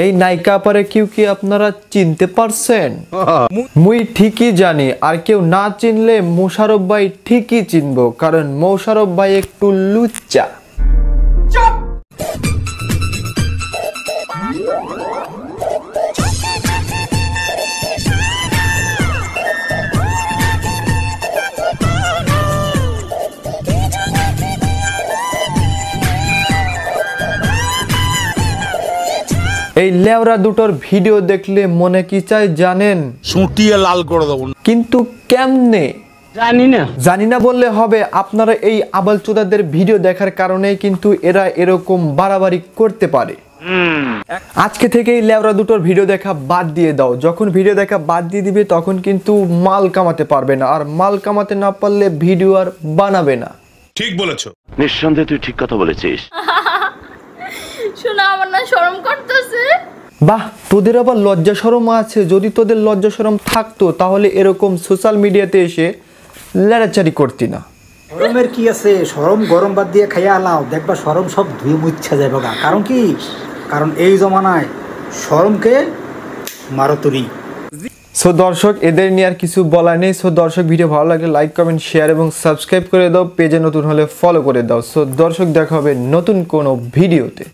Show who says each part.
Speaker 1: এই নায়িকা পারে কেউ কি আপনারা চিনতে পারছেন? মুই ঠিকই জানি, আর কেউ না চিনলে মোশারফ ভাই ঠিকই চিনবো, কারণ মোশারফ ভাই একটু লুচ্চা। এই লেওরা দুটোর ভিডিও দেখলে মনে কি চাই জানেন?
Speaker 2: সুটিয়ে লাল করে দেবো।
Speaker 1: কিন্তু কেমনে জানি না বললে হবে। আপনারা এই আবালচোদাদের ভিডিও দেখার কারণেই কিন্তু এরা এরকম বাড়াবাড়ি করতে পারে। আজকে থেকে এই লেওরা দুটোর ভিডিও দেখা বাদ দিয়ে দাও। যখন ভিডিও দেখা বাদ দিয়ে দিবে তখন কিন্তু মাল কামাতে পারবে না, আর মাল কামাতে না পারলে ভিডিও আর বানাবে না।
Speaker 2: ঠিক বলেছো।
Speaker 3: নিঃসন্দেহে তুই ঠিক কথা বলেছিস।
Speaker 4: শোনা আমার না শরম করতেছে।
Speaker 1: বাহ, তোদের আবার লজ্জা শরম আছে। যদি তোদের লজ্জা শরম থাকতো তাহলে এরকম সোশ্যাল মিডিয়াতে এসে লেড়াচাড়ি করতি না।
Speaker 5: শরমের কি আছে? শরম গরম বাদ দিয়ে খাইয়া আলাও, দেখবা শরম সব ধুয়ে মুচ্ছা যাবে গা। কারণ কি? কারণ এই জমানায় শরমকে মারতুরি।
Speaker 1: সো দর্শক, এদের নিয়ে আর কিছু বলার নেই। সো দর্শক, ভিডিও ভালো লাগলে লাইক, কমেন্ট, শেয়ার এবং সাবস্ক্রাইব করে দাও। পেজে নতুন হলে ফলো করে দাও। সো দর্শক, দেখা হবে নতুন কোনো ভিডিওতে।